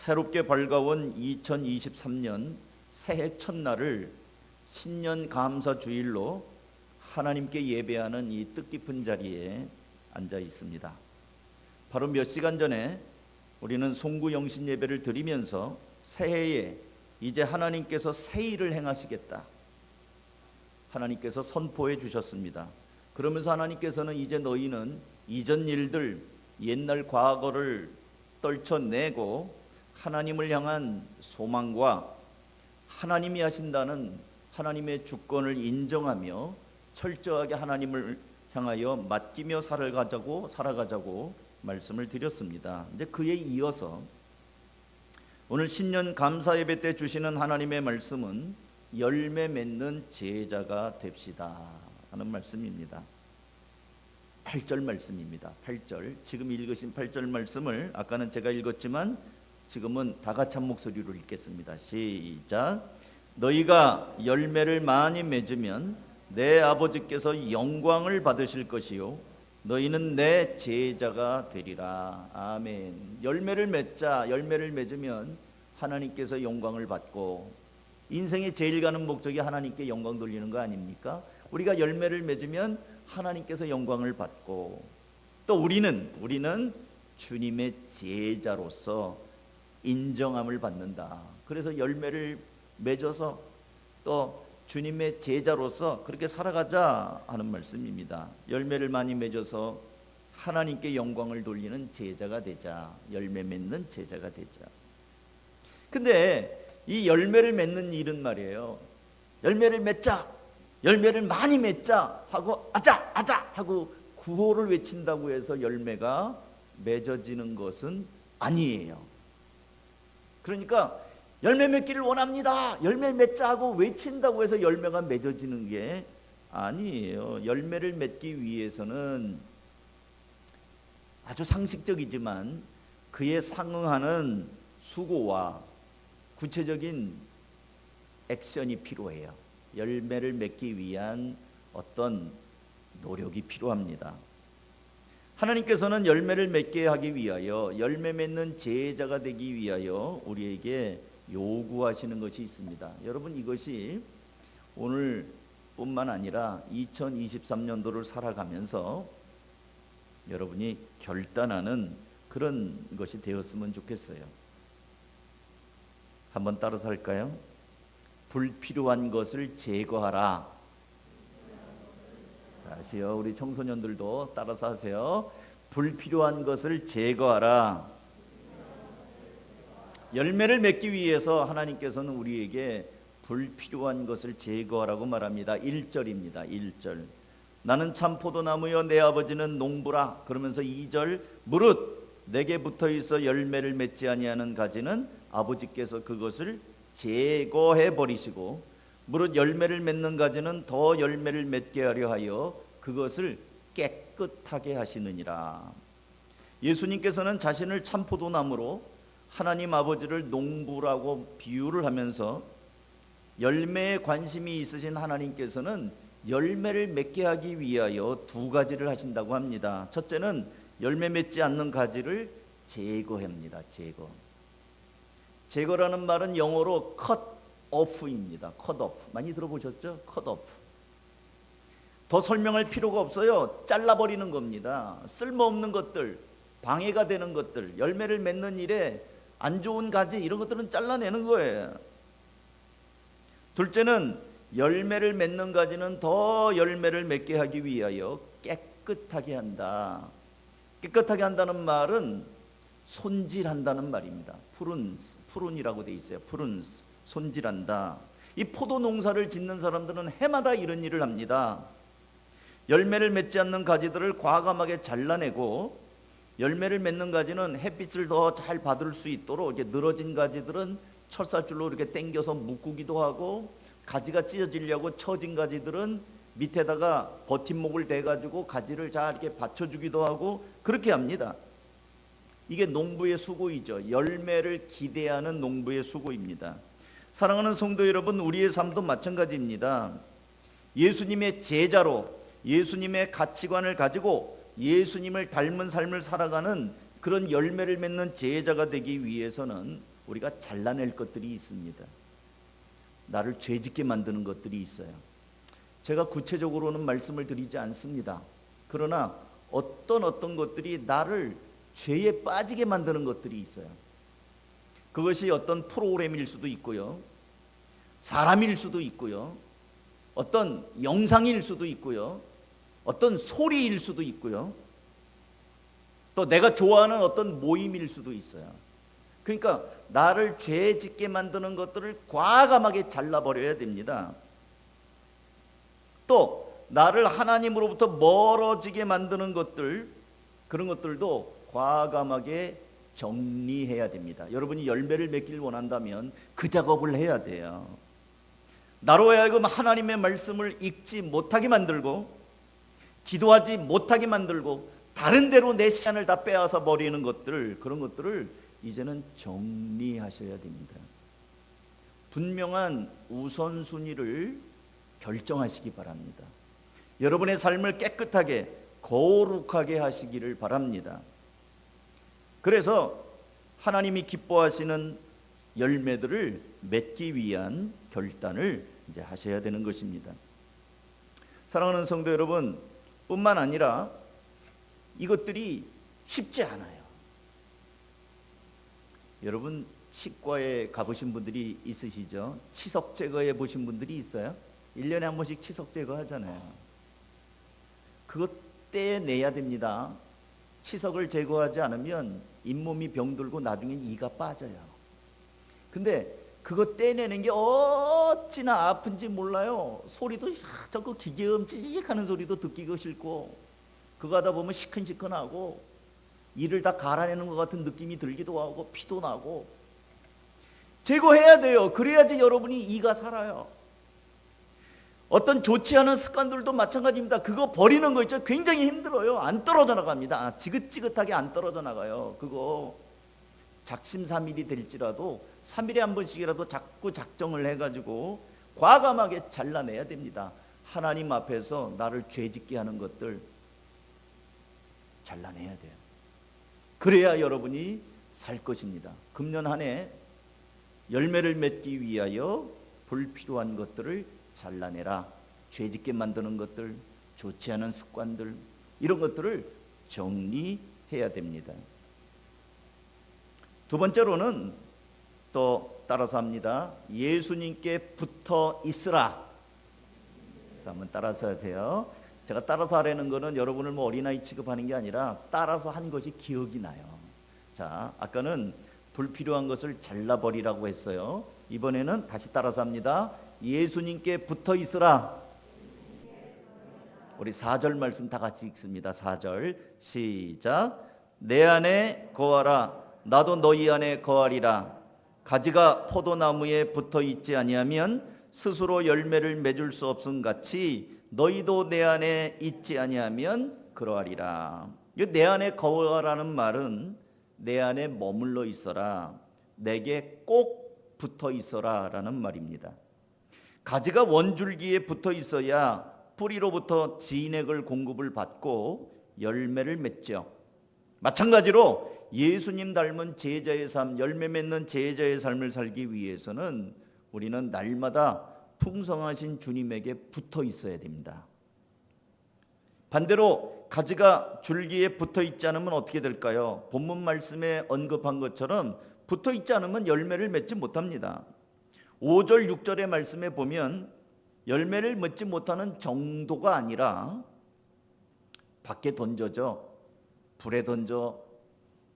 새롭게 밝아온 2023년 새해 첫날을 신년 감사 주일로 하나님께 예배하는 이 뜻깊은 자리에 앉아 있습니다. 바로 몇 시간 전에 우리는 송구 영신 예배를 드리면서 새해에 이제 하나님께서 새 일을 행하시겠다, 하나님께서 선포해 주셨습니다. 그러면서 하나님께서는 이제 너희는 이전 일들, 옛날 과거를 떨쳐내고 하나님을 향한 소망과 하나님이 하신다는 하나님의 주권을 인정하며 철저하게 하나님을 향하여 맡기며 살아가자고 말씀을 드렸습니다. 이제 그에 이어서 오늘 신년 감사 예배 때 주시는 하나님의 말씀은 열매 맺는 제자가 됩시다 하는 말씀입니다. 8절 말씀입니다. 8절, 지금 읽으신 8절 말씀을 아까는 제가 읽었지만 지금은 다 같이 한 목소리로 읽겠습니다. 시작. 너희가 열매를 많이 맺으면 내 아버지께서 영광을 받으실 것이요 너희는 내 제자가 되리라. 아멘. 열매를 맺자. 열매를 맺으면 하나님께서 영광을 받고, 인생의 제일 가는 목적이 하나님께 영광 돌리는 거 아닙니까? 우리가 열매를 맺으면 하나님께서 영광을 받고, 또 우리는 주님의 제자로서 인정함을 받는다. 그래서 열매를 맺어서 또 주님의 제자로서 그렇게 살아가자 하는 말씀입니다. 열매를 많이 맺어서 하나님께 영광을 돌리는 제자가 되자. 열매 맺는 제자가 되자. 근데 이 열매를 맺는 일은 말이에요, 열매를 맺자, 열매를 많이 맺자 하고 아자 하고 구호를 외친다고 해서 열매가 맺어지는 것은 아니에요. 그러니까 열매 맺기를 원합니다, 열매 맺자 하고 외친다고 해서 열매가 맺어지는 게 아니에요. 열매를 맺기 위해서는 아주 상식적이지만 그에 상응하는 수고와 구체적인 액션이 필요해요. 열매를 맺기 위한 어떤 노력이 필요합니다. 하나님께서는 열매를 맺게 하기 위하여, 열매 맺는 제자가 되기 위하여 우리에게 요구하시는 것이 있습니다. 여러분, 이것이 오늘뿐만 아니라 2023년도를 살아가면서 여러분이 결단하는 그런 것이 되었으면 좋겠어요. 한번 따라서 할까요? 불필요한 것을 제거하라. 다시요, 우리 청소년들도 따라서 하세요. 불필요한 것을 제거하라. 열매를 맺기 위해서 하나님께서는 우리에게 불필요한 것을 제거하라고 말합니다. 1절입니다. 1절. 나는 참 포도나무여 내 아버지는 농부라. 그러면서 2절, 무릇 내게 붙어있어 열매를 맺지 아니하는 가지는 아버지께서 그것을 제거해 버리시고, 무릇 열매를 맺는 가지는 더 열매를 맺게 하려 하여 그것을 깨끗하게 하시느니라. 예수님께서는 자신을 참 포도나무로 하나님 아버지를 농부라고 비유를 하면서 열매에 관심이 있으신 하나님께서는 열매를 맺게 하기 위하여 두 가지를 하신다고 합니다. 첫째는 열매 맺지 않는 가지를 제거합니다. 제거라는 말은 영어로 cut off입니다. cut off. 많이 들어보셨죠? cut off. 더 설명할 필요가 없어요. 잘라버리는 겁니다. 쓸모없는 것들, 방해가 되는 것들, 열매를 맺는 일에 안 좋은 가지, 이런 것들은 잘라내는 거예요. 둘째는 열매를 맺는 가지는 더 열매를 맺게 하기 위하여 깨끗하게 한다. 깨끗하게 한다는 말은 손질한다는 말입니다. 푸른이라고 돼 있어요. 푸른, 손질한다. 이 포도 농사를 짓는 사람들은 해마다 이런 일을 합니다. 열매를 맺지 않는 가지들을 과감하게 잘라내고, 열매를 맺는 가지는 햇빛을 더 잘 받을 수 있도록 이렇게 늘어진 가지들은 철사줄로 이렇게 당겨서 묶기도 하고, 가지가 찢어지려고 처진 가지들은 밑에다가 버팀목을 대가지고 가지를 잘 이렇게 받쳐주기도 하고 그렇게 합니다. 이게 농부의 수고이죠. 열매를 기대하는 농부의 수고입니다. 사랑하는 성도 여러분, 우리의 삶도 마찬가지입니다. 예수님의 제자로 예수님의 가치관을 가지고 예수님을 닮은 삶을 살아가는 그런 열매를 맺는 제자가 되기 위해서는 우리가 잘라낼 것들이 있습니다. 나를 죄짓게 만드는 것들이 있어요. 제가 구체적으로는 말씀을 드리지 않습니다. 그러나 어떤 것들이 나를 죄에 빠지게 만드는 것들이 있어요. 그것이 어떤 프로그램일 수도 있고요, 사람일 수도 있고요, 어떤 영상일 수도 있고요, 어떤 소리일 수도 있고요, 또 내가 좋아하는 어떤 모임일 수도 있어요. 그러니까 나를 죄 짓게 만드는 것들을 과감하게 잘라버려야 됩니다. 또 나를 하나님으로부터 멀어지게 만드는 것들, 그런 것들도 과감하게 정리해야 됩니다. 여러분이 열매를 맺기를 원한다면 그 작업을 해야 돼요. 나로 하여금 하나님의 말씀을 읽지 못하게 만들고, 기도하지 못하게 만들고, 다른 데로 내 시간을 다 빼앗아 버리는 것들, 그런 것들을 이제는 정리하셔야 됩니다. 분명한 우선순위를 결정하시기 바랍니다. 여러분의 삶을 깨끗하게 거룩하게 하시기를 바랍니다. 그래서 하나님이 기뻐하시는 열매들을 맺기 위한 결단을 이제 하셔야 되는 것입니다. 사랑하는 성도 여러분, 뿐만 아니라 이것들이 쉽지 않아요. 여러분 치과에 가보신 분들이 있으시죠? 치석 제거해 보신 분들이 있어요? 1년에 한 번씩 치석 제거하잖아요. 그것 떼내야 됩니다. 치석을 제거하지 않으면 잇몸이 병들고 나중에 이가 빠져요. 근데 그거 떼내는 게 어찌나 아픈지 몰라요. 소리도 자꾸 기계음직하는 소리도 듣기가 싫고, 그거 하다 보면 시큰시큰하고 이를 다 갈아내는 것 같은 느낌이 들기도 하고 피도 나고. 제거해야 돼요. 그래야지 여러분이 이가 살아요. 어떤 좋지 않은 습관들도 마찬가지입니다. 그거 버리는 거 있죠? 굉장히 힘들어요. 안 떨어져 나갑니다. 지긋지긋하게 안 떨어져 나가요. 그거 작심삼일이 될지라도 3일에 한 번씩이라도 자꾸 작정을 해가지고 과감하게 잘라내야 됩니다. 하나님 앞에서 나를 죄짓게 하는 것들 잘라내야 돼요. 그래야 여러분이 살 것입니다. 금년 한 해 열매를 맺기 위하여 불필요한 것들을 잘라내라. 죄짓게 만드는 것들, 좋지 않은 습관들, 이런 것들을 정리해야 됩니다. 두 번째로는 또 따라서 합니다. 예수님께 붙어 있으라. 한번 따라서 하세요. 제가 따라서 하라는 거는 여러분을 뭐 어린아이 취급하는 게 아니라 따라서 한 것이 기억이 나요. 자, 아까는 불필요한 것을 잘라버리라고 했어요. 이번에는 다시 따라서 합니다. 예수님께 붙어 있으라. 우리 4절 말씀 다 같이 읽습니다. 4절 시작. 내 안에 거하라. 나도 너희 안에 거하리라. 가지가 포도나무에 붙어 있지 아니하면 스스로 열매를 맺을 수 없음 같이 너희도 내 안에 있지 아니하면 그러하리라. 이 내 안에 거하라는 말은 내 안에 머물러 있어라, 내게 꼭 붙어 있어라 라는 말입니다. 가지가 원줄기에 붙어 있어야 뿌리로부터 진액을 공급을 받고 열매를 맺죠. 마찬가지로 예수님 닮은 제자의 삶, 열매 맺는 제자의 삶을 살기 위해서는 우리는 날마다 풍성하신 주님에게 붙어 있어야 됩니다. 반대로 가지가 줄기에 붙어 있지 않으면 어떻게 될까요? 본문 말씀에 언급한 것처럼 붙어 있지 않으면 열매를 맺지 못합니다. 5절 6절의 말씀에 보면 열매를 맺지 못하는 정도가 아니라 밖에 던져져 불에 던져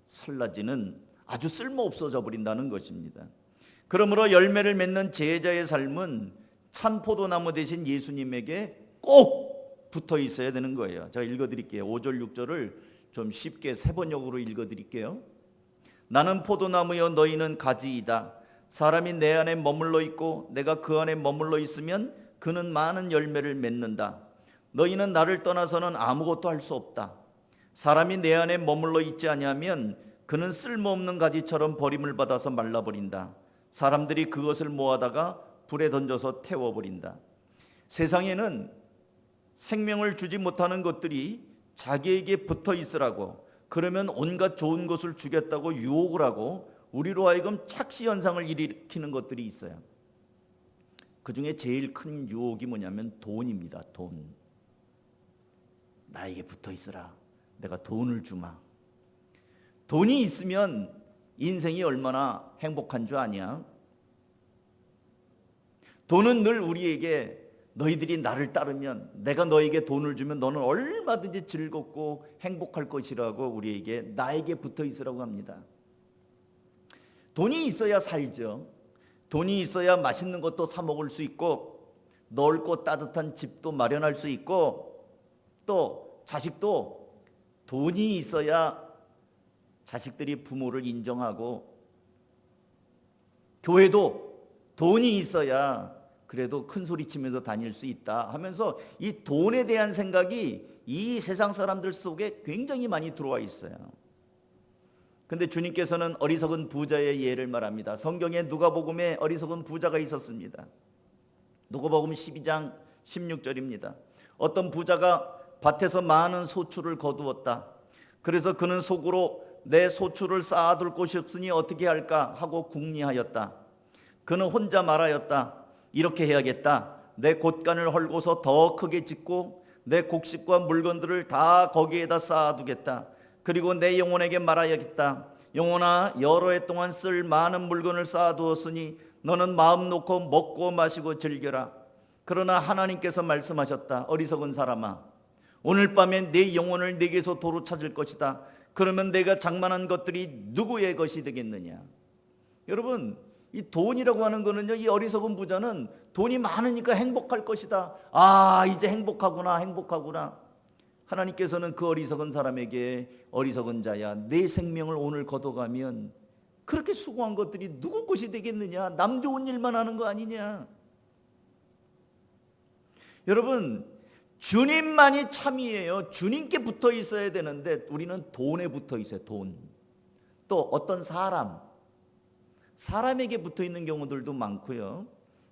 설라지는 아주 쓸모없어져 버린다는 것입니다. 그러므로 열매를 맺는 제자의 삶은 참 포도나무 대신 예수님에게 꼭 붙어 있어야 되는 거예요. 제가 읽어드릴게요. 5절 6절을 좀 쉽게 세번역으로 읽어드릴게요. 나는 포도나무여 너희는 가지이다. 사람이 내 안에 머물러 있고 내가 그 안에 머물러 있으면 그는 많은 열매를 맺는다. 너희는 나를 떠나서는 아무것도 할 수 없다. 사람이 내 안에 머물러 있지 아니하면 그는 쓸모없는 가지처럼 버림을 받아서 말라버린다. 사람들이 그것을 모아다가 불에 던져서 태워버린다. 세상에는 생명을 주지 못하는 것들이 자기에게 붙어 있으라고, 그러면 온갖 좋은 것을 주겠다고 유혹을 하고 우리로 하여금 착시 현상을 일으키는 것들이 있어요. 그 중에 제일 큰 유혹이 뭐냐면 돈입니다. 돈. 나에게 붙어 있으라. 내가 돈을 주마. 돈이 있으면 인생이 얼마나 행복한 줄 아냐? 돈은 늘 우리에게 너희들이 나를 따르면, 내가 너에게 돈을 주면 너는 얼마든지 즐겁고 행복할 것이라고 우리에게, 나에게 붙어 있으라고 합니다. 돈이 있어야 살죠. 돈이 있어야 맛있는 것도 사 먹을 수 있고, 넓고 따뜻한 집도 마련할 수 있고, 또 자식도 돈이 있어야 자식들이 부모를 인정하고, 교회도 돈이 있어야 그래도 큰 소리 치면서 다닐 수 있다 하면서 이 돈에 대한 생각이 이 세상 사람들 속에 굉장히 많이 들어와 있어요. 근데 주님께서는 어리석은 부자의 예를 말합니다. 성경에 누가복음에 어리석은 부자가 있었습니다. 누가복음 12장 16절입니다. 어떤 부자가 밭에서 많은 소출을 거두었다. 그래서 그는 속으로 내 소출을 쌓아둘 곳이 없으니 어떻게 할까 하고 궁리하였다. 그는 혼자 말하였다. 이렇게 해야겠다. 내 곳간을 헐고서 더 크게 짓고 내 곡식과 물건들을 다 거기에다 쌓아두겠다. 그리고 내 영혼에게 말하야겠다. 영혼아, 여러 해 동안 쓸 많은 물건을 쌓아두었으니 너는 마음 놓고 먹고 마시고 즐겨라. 그러나 하나님께서 말씀하셨다. 어리석은 사람아, 오늘 밤에 내 영혼을 내게서 도로 찾을 것이다. 그러면 내가 장만한 것들이 누구의 것이 되겠느냐? 여러분, 이 돈이라고 하는 거는요, 이 어리석은 부자는 돈이 많으니까 행복할 것이다. 아, 이제 행복하구나, 행복하구나. 하나님께서는 그 어리석은 사람에게, 어리석은 자야, 내 생명을 오늘 걷어가면 그렇게 수고한 것들이 누구 것이 되겠느냐? 남 좋은 일만 하는 거 아니냐? 여러분, 주님만이 참이에요. 주님께 붙어 있어야 되는데 우리는 돈에 붙어 있어요. 돈. 또 어떤 사람에게 붙어 있는 경우들도 많고요.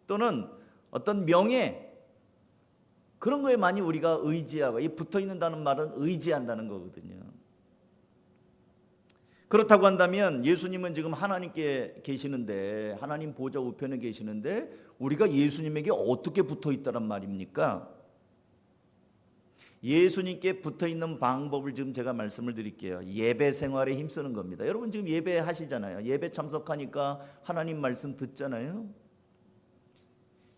또는 어떤 명예, 그런 거에 많이 우리가 의지하고, 이 붙어 있는다는 말은 의지한다는 거거든요. 그렇다고 한다면 예수님은 지금 하나님께 계시는데, 하나님 보좌 우편에 계시는데 우리가 예수님에게 어떻게 붙어 있다란 말입니까? 예수님께 붙어 있는 방법을 지금 제가 말씀을 드릴게요. 예배 생활에 힘쓰는 겁니다. 여러분 지금 예배 하시잖아요. 예배 참석하니까 하나님 말씀 듣잖아요.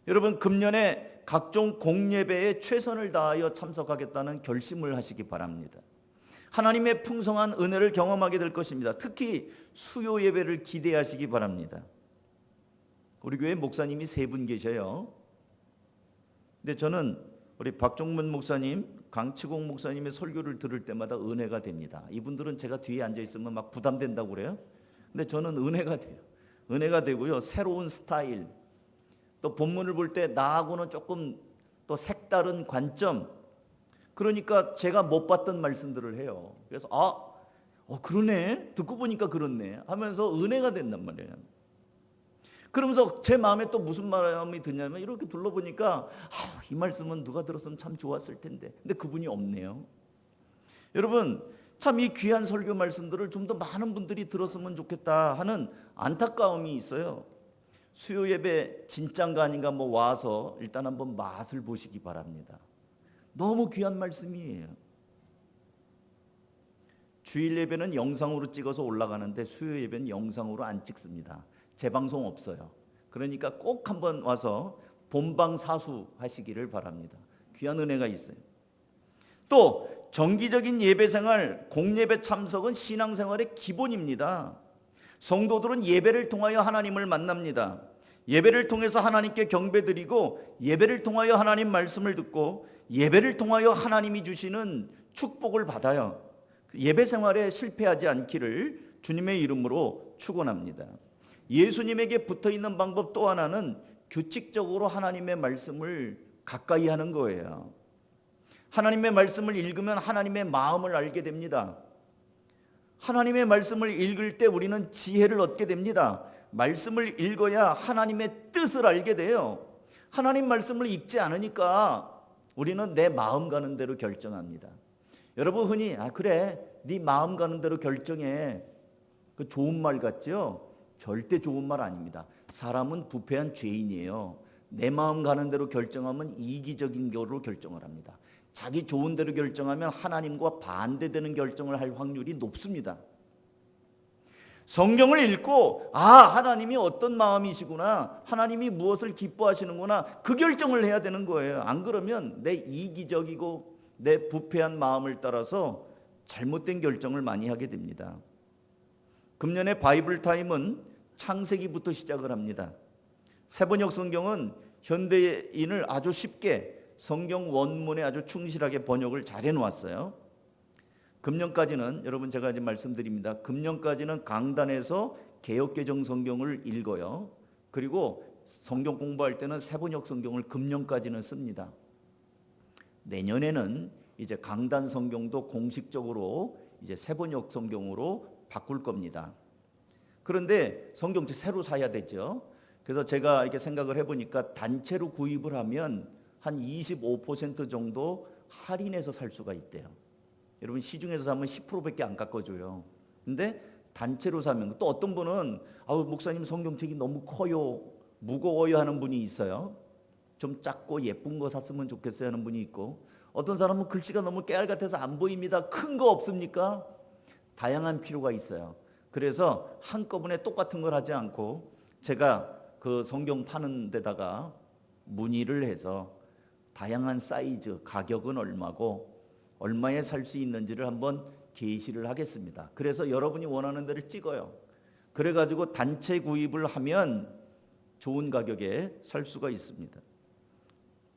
여러분 금년에 각종 공예배에 최선을 다하여 참석하겠다는 결심을 하시기 바랍니다. 하나님의 풍성한 은혜를 경험하게 될 것입니다. 특히 수요 예배를 기대하시기 바랍니다. 우리 교회 목사님이 3분 계셔요. 근데 저는 우리 박종문 목사님, 강치공 목사님의 설교를 들을 때마다 은혜가 됩니다. 이분들은 제가 뒤에 앉아 있으면 막 부담된다고 그래요. 근데 저는 은혜가 돼요. 은혜가 되고요. 새로운 스타일, 또 본문을 볼 때 나하고는 조금 또 색다른 관점, 그러니까 제가 못 봤던 말씀들을 해요. 그래서 그러네, 듣고 보니까 그렇네 하면서 은혜가 된단 말이에요. 그러면서 제 마음에 또 무슨 마음이 드냐면, 이렇게 둘러보니까 이 말씀은 누가 들었으면 참 좋았을 텐데, 근데 그분이 없네요. 여러분 참 이 귀한 설교 말씀들을 좀 더 많은 분들이 들었으면 좋겠다 하는 안타까움이 있어요. 수요 예배 진짠가 아닌가 와서 일단 한번 맛을 보시기 바랍니다. 너무 귀한 말씀이에요. 주일 예배는 영상으로 찍어서 올라가는데 수요 예배는 영상으로 안 찍습니다. 재방송 없어요. 그러니까 꼭 한번 와서 본방사수 하시기를 바랍니다. 귀한 은혜가 있어요. 또 정기적인 예배생활, 공예배 참석은 신앙생활의 기본입니다. 성도들은 예배를 통하여 하나님을 만납니다. 예배를 통해서 하나님께 경배드리고, 예배를 통하여 하나님 말씀을 듣고, 예배를 통하여 하나님이 주시는 축복을 받아요. 예배생활에 실패하지 않기를 주님의 이름으로 축원합니다. 예수님에게 붙어있는 방법 또 하나는 규칙적으로 하나님의 말씀을 가까이 하는 거예요. 하나님의 말씀을 읽으면 하나님의 마음을 알게 됩니다. 하나님의 말씀을 읽을 때 우리는 지혜를 얻게 됩니다. 말씀을 읽어야 하나님의 뜻을 알게 돼요. 하나님 말씀을 읽지 않으니까 우리는 내 마음 가는 대로 결정합니다. 여러분 흔히 그래, 네 마음 가는 대로 결정해, 그 좋은 말 같죠? 절대 좋은 말 아닙니다. 사람은 부패한 죄인이에요. 내 마음 가는 대로 결정하면 이기적인 거로 결정을 합니다. 자기 좋은 대로 결정하면 하나님과 반대되는 결정을 할 확률이 높습니다. 성경을 읽고 하나님이 어떤 마음이시구나, 하나님이 무엇을 기뻐하시는구나, 그 결정을 해야 되는 거예요. 안 그러면 내 이기적이고 내 부패한 마음을 따라서 잘못된 결정을 많이 하게 됩니다. 금년의 바이블 타임은 창세기부터 시작을 합니다. 세번역 성경은 현대인을 아주 쉽게 성경 원문에 아주 충실하게 번역을 잘 해놓았어요. 금년까지는, 여러분 제가 이제 말씀드립니다. 금년까지는 강단에서 개역개정 성경을 읽어요. 그리고 성경 공부할 때는 세번역 성경을 금년까지는 씁니다. 내년에는 이제 강단 성경도 공식적으로 이제 세번역 성경으로 바꿀 겁니다. 그런데 성경책 새로 사야 되죠. 그래서 제가 이렇게 생각을 해보니까 단체로 구입을 하면 한 25% 정도 할인해서 살 수가 있대요. 여러분 시중에서 사면 10%밖에 안 깎아줘요. 근데 단체로 사면, 또 어떤 분은 목사님 성경책이 너무 커요, 무거워요 하는 분이 있어요. 좀 작고 예쁜 거 샀으면 좋겠어요 하는 분이 있고, 어떤 사람은 글씨가 너무 깨알 같아서 안 보입니다. 큰 거 없습니까? 다양한 필요가 있어요. 그래서 한꺼번에 똑같은 걸 하지 않고 제가 그 성경 파는 데다가 문의를 해서 다양한 사이즈, 가격은 얼마고 얼마에 살 수 있는지를 한번 게시를 하겠습니다. 그래서 여러분이 원하는 데를 찍어요. 그래가지고 단체 구입을 하면 좋은 가격에 살 수가 있습니다.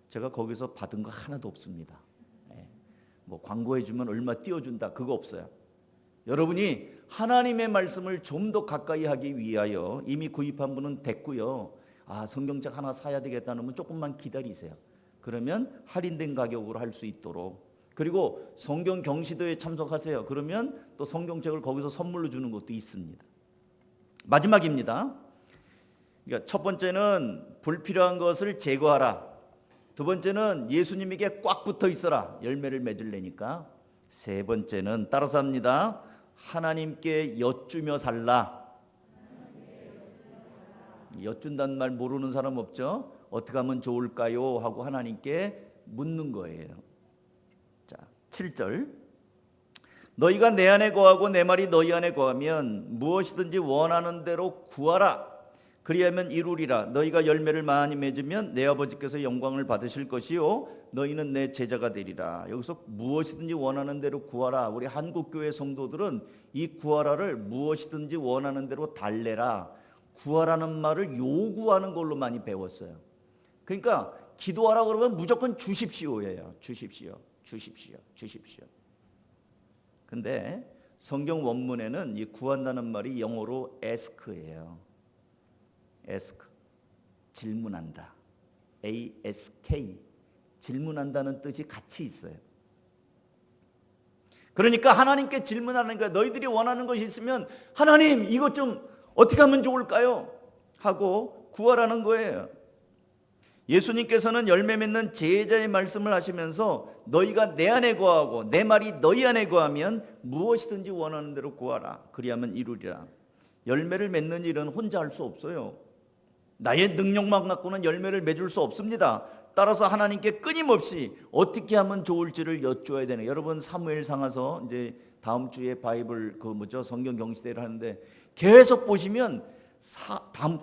제가 거기서 받은 거 하나도 없습니다. 뭐 광고해주면 얼마 띄워준다, 그거 없어요. 여러분이 하나님의 말씀을 좀 더 가까이 하기 위하여 이미 구입한 분은 됐고요. 성경책 하나 사야 되겠다는 분 조금만 기다리세요. 그러면 할인된 가격으로 할 수 있도록. 그리고 성경 경시도에 참석하세요. 그러면 또 성경책을 거기서 선물로 주는 것도 있습니다. 마지막입니다. 그러니까 첫 번째는 불필요한 것을 제거하라. 두 번째는 예수님에게 꽉 붙어 있어라. 열매를 맺으려니까. 세 번째는 따라서 합니다. 하나님께 여쭈며 살라. 여쭌다는 말 모르는 사람 없죠? 어떻게 하면 좋을까요? 하고 하나님께 묻는 거예요. 자, 7절. 너희가 내 안에 거하고 내 말이 너희 안에 거하면 무엇이든지 원하는 대로 구하라. 그리하면 이루리라. 너희가 열매를 많이 맺으면 내 아버지께서 영광을 받으실 것이요 너희는 내 제자가 되리라. 여기서 무엇이든지 원하는 대로 구하라. 우리 한국교회 성도들은 이 구하라를 무엇이든지 원하는 대로 달래라, 구하라는 말을 요구하는 걸로 많이 배웠어요. 그러니까 기도하라 그러면 무조건 주십시오예요. 주십시오, 주십시오, 주십시오. 근데 성경 원문에는 이 구한다는 말이 영어로 ask예요. ask, 질문한다. ask, 질문한다는 뜻이 같이 있어요. 그러니까 하나님께 질문하는 거야. 너희들이 원하는 것이 있으면 하나님 이것 좀 어떻게 하면 좋을까요? 하고 구하라는 거예요. 예수님께서는 열매 맺는 제자의 말씀을 하시면서 너희가 내 안에 거하고 내 말이 너희 안에 거하면 무엇이든지 원하는 대로 구하라. 그리하면 이루리라. 열매를 맺는 일은 혼자 할 수 없어요. 나의 능력만 갖고는 열매를 맺을 수 없습니다. 따라서 하나님께 끊임없이 어떻게 하면 좋을지를 여쭈어야 되는. 여러분 사무엘상에서 이제 다음 주에 바이블 성경 경시대를 하는데 계속 보시면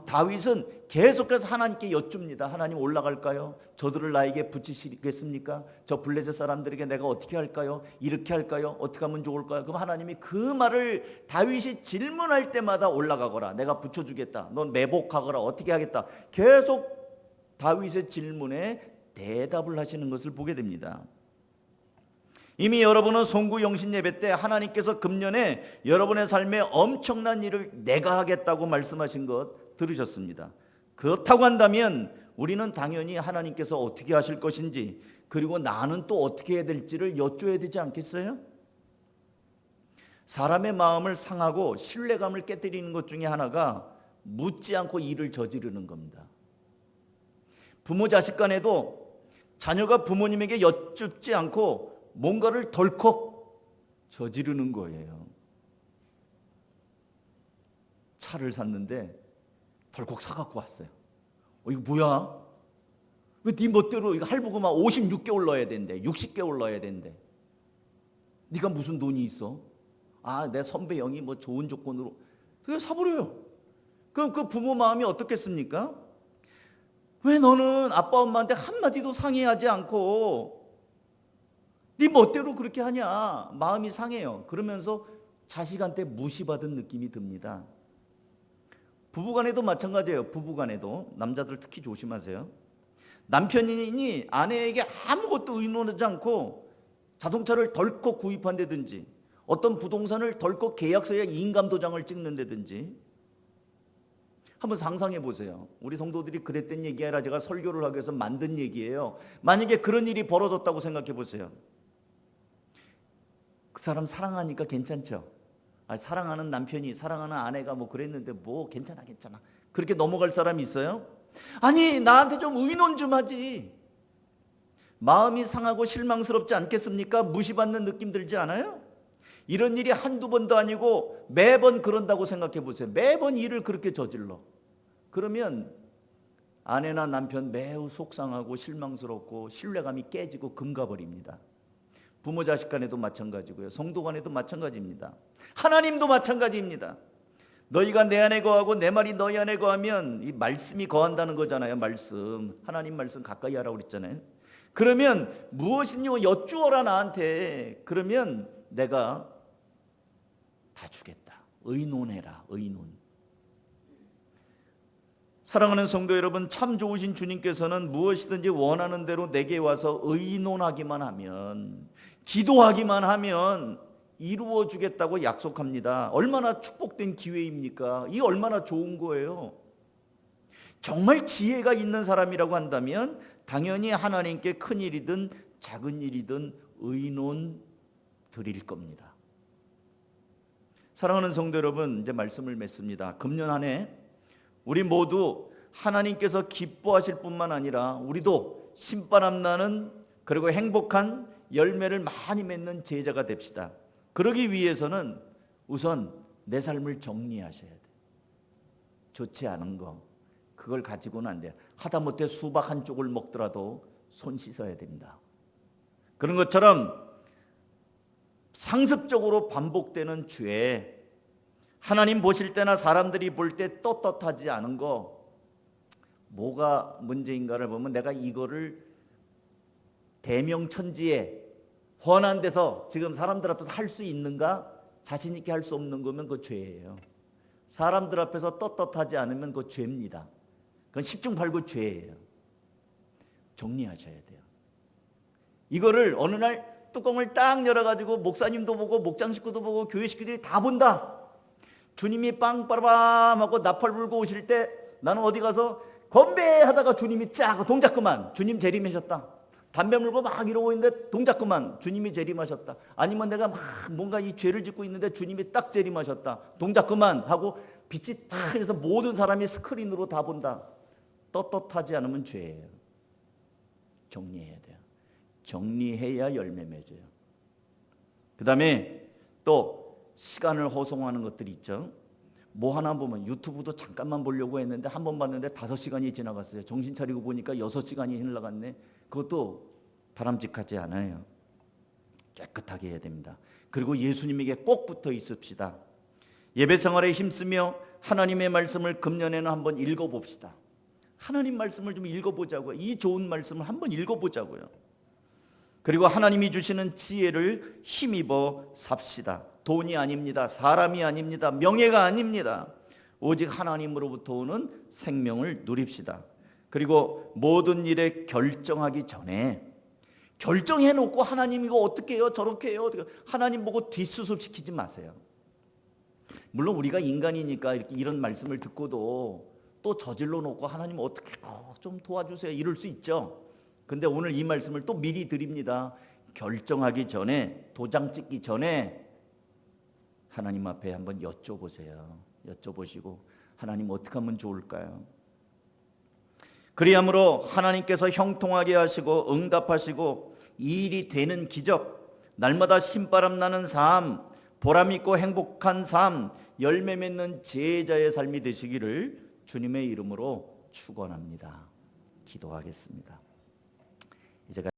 다윗은 계속해서 하나님께 여쭙니다. 하나님 올라갈까요? 저들을 나에게 붙이시겠습니까? 저 블레셋 사람들에게 내가 어떻게 할까요? 이렇게 할까요? 어떻게 하면 좋을까요? 그럼 하나님이 그 말을 다윗이 질문할 때마다 올라가거라. 내가 붙여주겠다. 넌 매복하거라. 어떻게 하겠다. 계속 다윗의 질문에 대답을 하시는 것을 보게 됩니다. 이미 여러분은 송구영신 예배 때 하나님께서 금년에 여러분의 삶에 엄청난 일을 내가 하겠다고 말씀하신 것 들으셨습니다. 그렇다고 한다면 우리는 당연히 하나님께서 어떻게 하실 것인지, 그리고 나는 또 어떻게 해야 될지를 여쭈어야 되지 않겠어요? 사람의 마음을 상하고 신뢰감을 깨뜨리는 것 중에 하나가 묻지 않고 일을 저지르는 겁니다. 부모 자식 간에도 자녀가 부모님에게 여쭙지 않고 뭔가를 덜컥 저지르는 거예요. 차를 샀는데 덜컥 사갖고 왔어요. 이거 뭐야? 왜 네 멋대로 이거 할부금만 56개월 넣어야 된대, 60개월 넣어야 된대. 네가 무슨 돈이 있어? 내 선배 형이 뭐 좋은 조건으로 그냥 사버려요. 그럼 그 부모 마음이 어떻겠습니까? 왜 너는 아빠 엄마한테 한마디도 상의하지 않고 네 멋대로 그렇게 하냐? 마음이 상해요. 그러면서 자식한테 무시받은 느낌이 듭니다. 부부간에도 마찬가지예요. 부부간에도 남자들 특히 조심하세요. 남편이 아내에게 아무것도 의논하지 않고 자동차를 덜컥 구입한다든지 어떤 부동산을 덜컥 계약서에 인감도장을 찍는다든지 한번 상상해 보세요. 우리 성도들이 그랬던 얘기 아니라 제가 설교를 하기 위해서 만든 얘기예요. 만약에 그런 일이 벌어졌다고 생각해 보세요. 그 사람 사랑하니까 괜찮죠? 사랑하는 남편이 사랑하는 아내가 뭐 그랬는데 뭐 괜찮아 그렇게 넘어갈 사람이 있어요? 아니 나한테 좀 의논 좀 하지. 마음이 상하고 실망스럽지 않겠습니까? 무시받는 느낌 들지 않아요? 이런 일이 한두 번도 아니고 매번 그런다고 생각해 보세요. 매번 일을 그렇게 저질러. 그러면 아내나 남편 매우 속상하고 실망스럽고 신뢰감이 깨지고 금가버립니다. 부모 자식 간에도 마찬가지고요. 성도 간에도 마찬가지입니다. 하나님도 마찬가지입니다. 너희가 내 안에 거하고 내 말이 너희 안에 거하면 이 말씀이 거한다는 거잖아요. 말씀. 하나님 말씀 가까이 하라고 그랬잖아요. 그러면 무엇이뇨 여쭈어라 나한테. 그러면 내가 다 주겠다. 의논해라. 의논. 사랑하는 성도 여러분, 참 좋으신 주님께서는 무엇이든지 원하는 대로 내게 와서 의논하기만 하면, 기도하기만 하면 이루어 주겠다고 약속합니다. 얼마나 축복된 기회입니까? 이 얼마나 좋은 거예요. 정말 지혜가 있는 사람이라고 한다면 당연히 하나님께 큰 일이든 작은 일이든 의논 드릴 겁니다. 사랑하는 성도 여러분, 이제 말씀을 맺습니다. 금년 한 해 우리 모두 하나님께서 기뻐하실 뿐만 아니라 우리도 신바람 나는 그리고 행복한 열매를 많이 맺는 제자가 됩시다. 그러기 위해서는 우선 내 삶을 정리하셔야 돼. 좋지 않은 거 그걸 가지고는 안 돼요. 하다못해 수박 한 쪽을 먹더라도 손 씻어야 됩니다. 그런 것처럼 상습적으로 반복되는 죄, 하나님 보실 때나 사람들이 볼 때 떳떳하지 않은 거, 뭐가 문제인가를 보면 내가 이거를 대명천지에 훤한 데서 지금 사람들 앞에서 할 수 있는가? 자신 있게 할 수 없는 거면 그거 죄예요. 사람들 앞에서 떳떳하지 않으면 그거 죄입니다. 그건 10중 8구 죄예요. 정리하셔야 돼요. 이거를 어느 날 뚜껑을 딱 열어가지고 목사님도 보고 목장 식구도 보고 교회 식구들이 다 본다. 주님이 빵빠라밤 하고 나팔 불고 오실 때 나는 어디 가서 건배하다가 주님이 쫙 동작 그만. 주님 재림하셨다. 담배 물고 막 이러고 있는데 동작 그만. 주님이 재림하셨다. 아니면 내가 막 뭔가 이 죄를 짓고 있는데 주님이 딱 재림하셨다. 동작 그만 하고 빛이 딱 해서 모든 사람이 스크린으로 다 본다. 떳떳하지 않으면 죄예요. 정리해야 돼요. 정리해야 열매 맺어요. 그 다음에 또 시간을 허송하는 것들이 있죠. 뭐 하나 보면 유튜브도 잠깐만 보려고 했는데 한 번 봤는데 5시간이 지나갔어요. 정신 차리고 보니까 6시간이 흘러갔네. 그것도 바람직하지 않아요. 깨끗하게 해야 됩니다. 그리고 예수님에게 꼭 붙어 있읍시다. 예배 생활에 힘쓰며 하나님의 말씀을 금년에는 한번 읽어봅시다. 하나님 말씀을 좀 읽어보자고요. 이 좋은 말씀을 한번 읽어보자고요. 그리고 하나님이 주시는 지혜를 힘입어 삽시다. 돈이 아닙니다. 사람이 아닙니다. 명예가 아닙니다. 오직 하나님으로부터 오는 생명을 누립시다. 그리고 모든 일에 결정하기 전에 결정해놓고 하나님 이거 어떻게 해요? 저렇게 해요? 하나님 보고 뒷수습 시키지 마세요. 물론 우리가 인간이니까 이런 말씀을 듣고도 또 저질러 놓고 하나님 어떻게 좀 도와주세요 이럴 수 있죠. 근데 오늘 이 말씀을 또 미리 드립니다. 결정하기 전에, 도장 찍기 전에 하나님 앞에 한번 여쭤보세요. 여쭤보시고 하나님 어떻게 하면 좋을까요? 그리함으로 하나님께서 형통하게 하시고 응답하시고 이 일이 되는 기적, 날마다 신바람 나는 삶, 보람 있고 행복한 삶, 열매 맺는 제자의 삶이 되시기를 주님의 이름으로 축원합니다. 기도하겠습니다. 이제